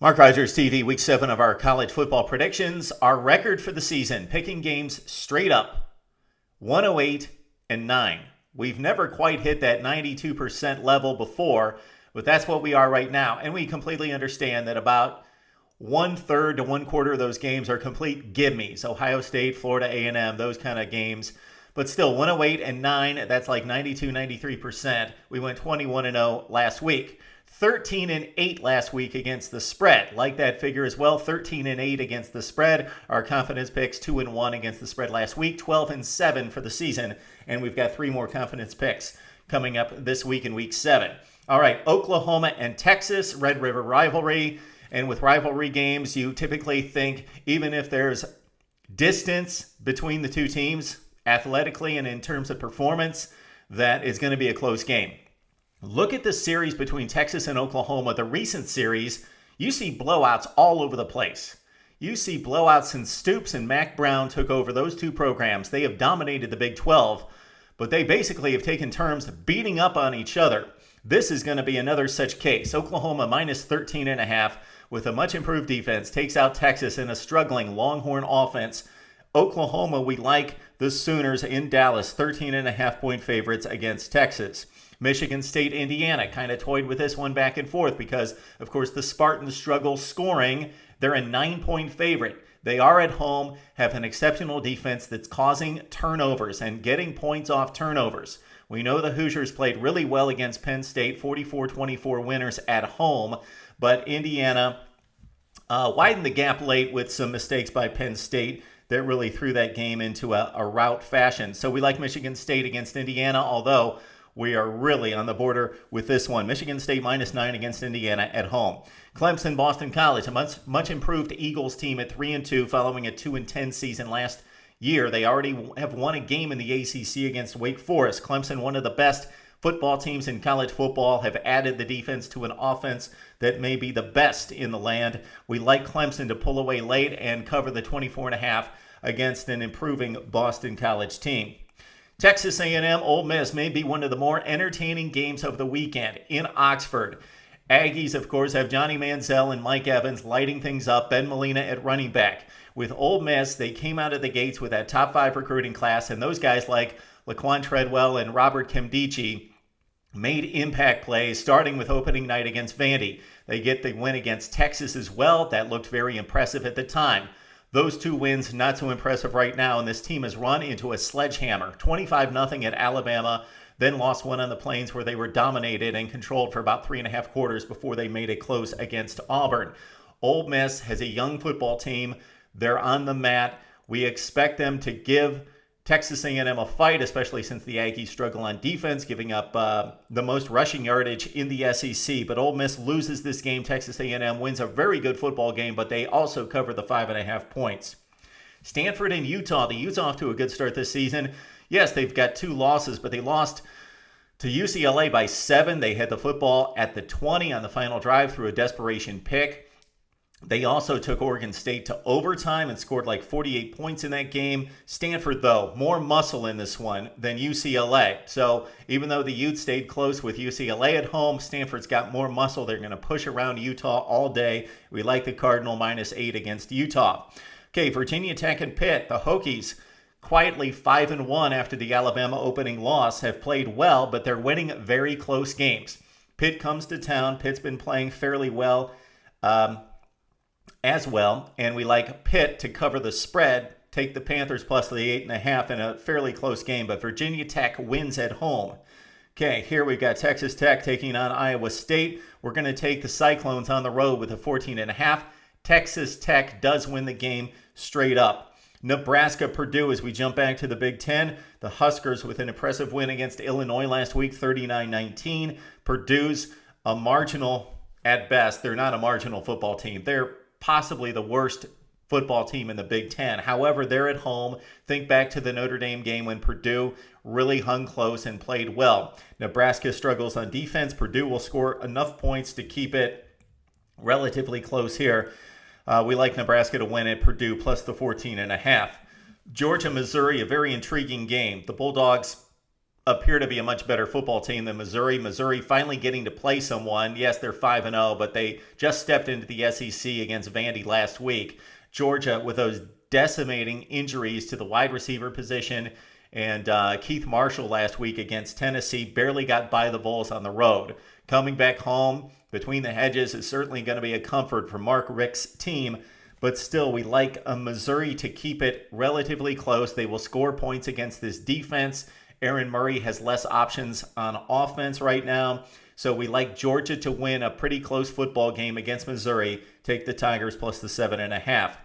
Mark Rogers TV, week 7 of our college football predictions. Our record for the season, picking games straight up, 108-9. We've never quite hit that 92% level before, but that's what we are right now. And we completely understand that about 1/3 to 1/4 of those games are complete gimmies. Ohio State, Florida A&M, those kind of games. But still, 108-9, that's like 92, 93%. We went 21-0 last week. 13-8 last week against the spread. Like that figure as well. 13-8 against the spread. Our confidence picks 2-1 against the spread last week. 12-7 for the season. And we've got 3 more confidence picks coming up this week in week 7. All right, Oklahoma and Texas, Red River rivalry. And with rivalry games, you typically think even if there's distance between the two teams, athletically and in terms of performance, that is going to be a close game. Look at the series between Texas and Oklahoma, the recent series. You see blowouts all over the place. You see blowouts since Stoops and Mack Brown took over those two programs. They have dominated the Big 12, but they basically have taken turns beating up on each other. This is going to be another such case. Oklahoma minus 13.5 with a much improved defense takes out Texas in a struggling Longhorn offense. Oklahoma, we like the Sooners in Dallas, 13.5-point favorites against Texas. Michigan State, Indiana kind of toyed with this one back and forth because, of course, the Spartans struggle scoring. They're a 9-point favorite. They are at home, have an exceptional defense that's causing turnovers and getting points off turnovers. We know the Hoosiers played really well against Penn State, 44-24 winners at home, but Indiana widened the gap late with some mistakes by Penn State that really threw that game into a rout fashion. So we like Michigan State against Indiana, although we are really on the border with this one. Michigan State minus 9 against Indiana at home. Clemson, Boston College, a much improved Eagles team at 3-2 following a 2-10 season last year. They already have won a game in the ACC against Wake Forest. Clemson, one of the best football teams in college football, have added the defense to an offense that may be the best in the land. We like Clemson to pull away late and cover the 24.5 against an improving Boston College team. Texas A&M, Ole Miss may be one of the more entertaining games of the weekend in Oxford. Aggies, of course, have Johnny Manziel and Mike Evans lighting things up, Ben Molina at running back. With Ole Miss, they came out of the gates with that top 5 recruiting class, and those guys like Laquan Treadwell and Robert Nkemdiche made impact plays, starting with opening night against Vandy. They get the win against Texas as well. That looked very impressive at the time. Those 2 wins, not so impressive right now, and this team has run into a sledgehammer. 25-0 at Alabama, then lost one on the Plains where they were dominated and controlled for about 3.5 quarters before they made it close against Auburn. Ole Miss has a young football team. They're on the mat. We expect them to give Texas A&M a fight, especially since the Aggies struggle on defense, giving up the most rushing yardage in the SEC. But Ole Miss loses this game. Texas A&M wins a very good football game, but they also cover the 5.5 points. Stanford and Utah. The Utes off to a good start this season. Yes, they've got 2 losses, but they lost to UCLA by 7. They had the football at the 20 on the final drive through a desperation pick. They also took Oregon State to overtime and scored like 48 points in that game. Stanford, though, more muscle in this one than UCLA. So even though the Utes stayed close with UCLA at home, Stanford's got more muscle. They're going to push around Utah all day. We like the Cardinal minus 8 against Utah. Okay, Virginia Tech and Pitt. The Hokies, quietly 5-1 after the Alabama opening loss, have played well, but they're winning very close games. Pitt comes to town. Pitt's been playing fairly well as well, and we like Pitt to cover the spread, take the Panthers plus the 8.5 in a fairly close game, but Virginia Tech wins at home. Okay, here we've got Texas Tech taking on Iowa State. We're going to take the Cyclones on the road with a 14.5. Texas Tech does win the game straight up. Nebraska, Purdue, as we jump back to the Big Ten. The Huskers with an impressive win against Illinois last week, 39-19. Purdue's a marginal at best. They're not a marginal football team. They're possibly the worst football team in the Big Ten. However, they're at home. Think back to the Notre Dame game when Purdue really hung close and played well. Nebraska struggles on defense. Purdue will score enough points to keep it relatively close here. We like Nebraska to win at Purdue plus the 14.5. Georgia, Missouri, a very intriguing game. The Bulldogs appear to be a much better football team than Missouri. Missouri finally getting to play someone. Yes, they're 5-0, but they just stepped into the SEC against Vandy last week. Georgia, with those decimating injuries to the wide receiver position, and Keith Marshall last week against Tennessee, barely got by the Vols on the road. Coming back home between the hedges is certainly going to be a comfort for Mark Richt's team, but still, we like Missouri to keep it relatively close. They will score points against this defense. Aaron Murray has less options on offense right now, so we like Georgia to win a pretty close football game against Missouri. Take the Tigers plus the 7.5.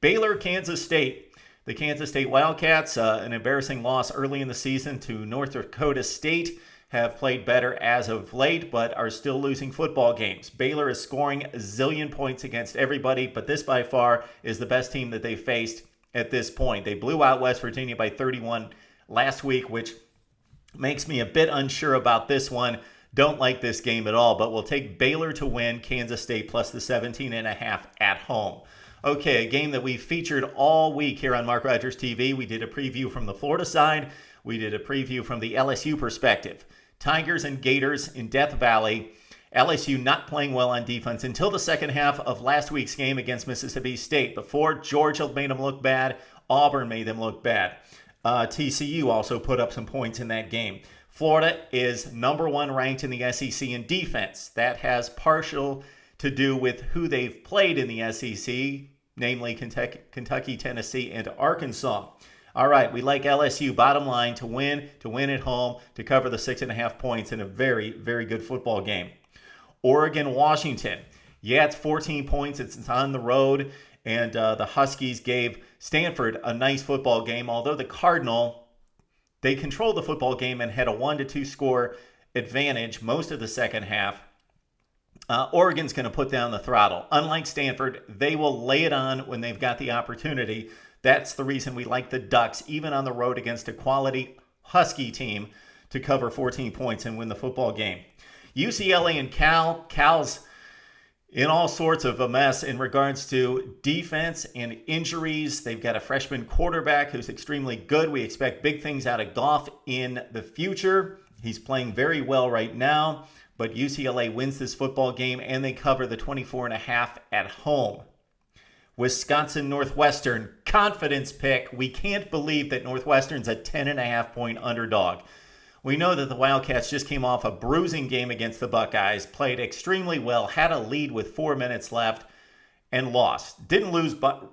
Baylor, Kansas State. The Kansas State Wildcats, an embarrassing loss early in the season to North Dakota State, have played better as of late, but are still losing football games. Baylor is scoring a zillion points against everybody, but this by far is the best team that they faced at this point. They blew out West Virginia by 31 last week, which makes me a bit unsure about this one. Don't like this game at all, but we'll take Baylor to win, Kansas State plus the 17.5 at home. Okay, a game that we featured all week here on Mark Rogers TV. We did a preview from the Florida side. We did a preview from the LSU perspective. Tigers and Gators in Death Valley. LSU not playing well on defense until the second half of last week's game against Mississippi State. Before, Georgia made them look bad. Auburn made them look bad. TCU also put up some points in that game. Florida is number one ranked in the SEC in defense. That has partial to do with who they've played in the SEC, namely Kentucky, Tennessee, and Arkansas. All right, we like LSU, bottom line, to win at home, to cover the 6.5 points in a very, very good football game. Oregon, Washington. Yeah, it's 14 points. It's on the road, and the Huskies gave Stanford a nice football game, although the Cardinal, they controlled the football game and had a 1-2 score advantage most of the second half. Oregon's going to put down the throttle. Unlike Stanford, they will lay it on when they've got the opportunity. That's the reason we like the Ducks, even on the road against a quality Husky team, to cover 14 points and win the football game. UCLA and Cal. Cal's in all sorts of a mess in regards to defense and injuries. They've got a freshman quarterback who's extremely good. We expect big things out of Goff in the future. He's playing very well right now. But UCLA wins this football game, and they cover the 24.5 at home. Wisconsin-Northwestern, confidence pick. We can't believe that Northwestern's a 10.5-point underdog. We know that the Wildcats just came off a bruising game against the Buckeyes, played extremely well, had a lead with 4 minutes left, and lost. Didn't lose, but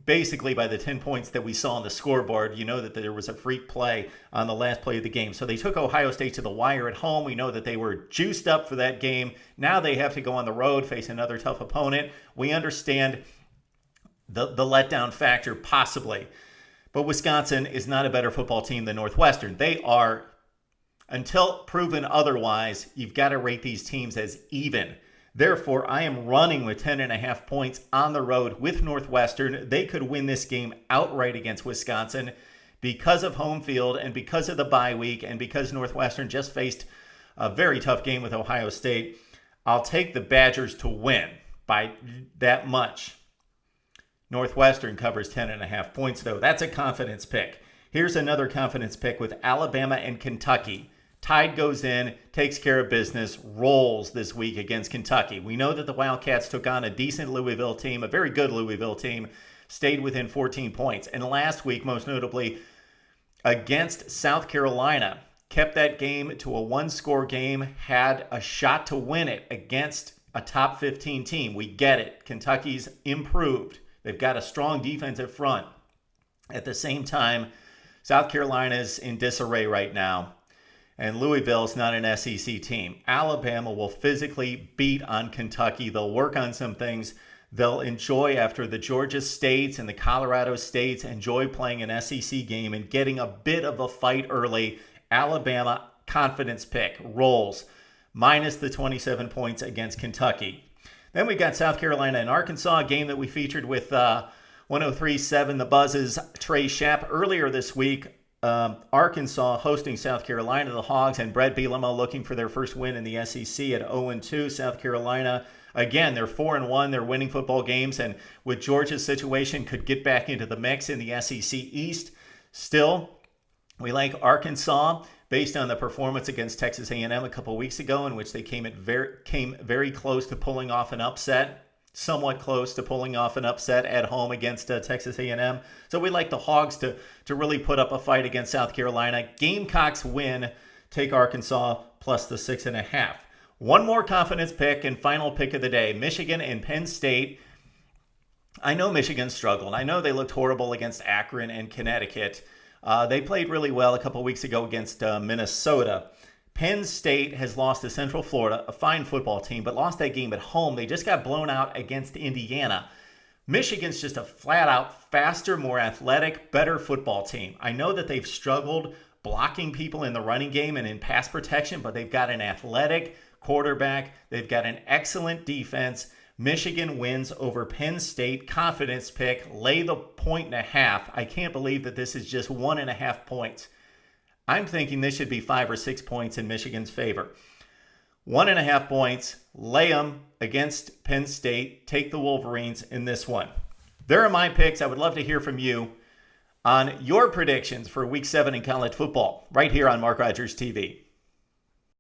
basically by the 10 points that we saw on the scoreboard. You know that there was a freak play on the last play of the game. So they took Ohio State to the wire at home. We know that they were juiced up for that game. Now they have to go on the road, face another tough opponent. We understand the letdown factor possibly. But Wisconsin is not a better football team than Northwestern. They are, until proven otherwise, you've got to rate these teams as even. Therefore, I am running with 10.5 points on the road with Northwestern. They could win this game outright against Wisconsin because of home field and because of the bye week and because Northwestern just faced a very tough game with Ohio State. I'll take the Badgers to win by that much. Northwestern covers 10.5 points, though. That's a confidence pick. Here's another confidence pick with Alabama and Kentucky. Tide goes in, takes care of business, rolls this week against Kentucky. We know that the Wildcats took on a decent Louisville team, a very good Louisville team, stayed within 14 points. And last week, most notably, against South Carolina, kept that game to a one-score game, had a shot to win it against a top 15 team. We get it. Kentucky's improved. They've got a strong defensive front. At the same time, South Carolina's in disarray right now. And Louisville's not an SEC team. Alabama will physically beat on Kentucky. They'll work on some things. They'll enjoy, after the Georgia States and the Colorado States, enjoy playing an SEC game and getting a bit of a fight early. Alabama, confidence pick, rolls, minus the 27 points against Kentucky. Then we got South Carolina and Arkansas, a game that we featured with 103.7 The Buzz's Trey Schapp earlier this week. Arkansas hosting South Carolina, the Hogs, and Brett Bielema looking for their first win in the SEC at 0-2. South Carolina, again, they're 4-1. They're winning football games, and with Georgia's situation, could get back into the mix in the SEC East. Still, we like Arkansas based on the performance against Texas A&M a couple weeks ago, in which they came very close to pulling off an upset, somewhat close to pulling off an upset at home against Texas A&M. So we like the Hogs to really put up a fight against South Carolina. Gamecocks win, take Arkansas plus the 6.5. One more confidence pick and final pick of the day, Michigan and Penn State. I know Michigan struggled. I know they looked horrible against Akron and Connecticut. They played really well a couple weeks ago against Minnesota. Penn State has lost to Central Florida, a fine football team, but lost that game at home. They just got blown out against Indiana. Michigan's just a flat-out faster, more athletic, better football team. I know that they've struggled blocking people in the running game and in pass protection, but they've got an athletic quarterback. They've got an excellent defense. Michigan wins over Penn State. Confidence pick. Lay the 1.5. I can't believe that this is just 1.5 points. I'm thinking this should be 5 or 6 points in Michigan's favor. 1.5 points. Lay them against Penn State. Take the Wolverines in this one. There are my picks. I would love to hear from you on your predictions for Week 7 in college football right here on Mark Rogers TV.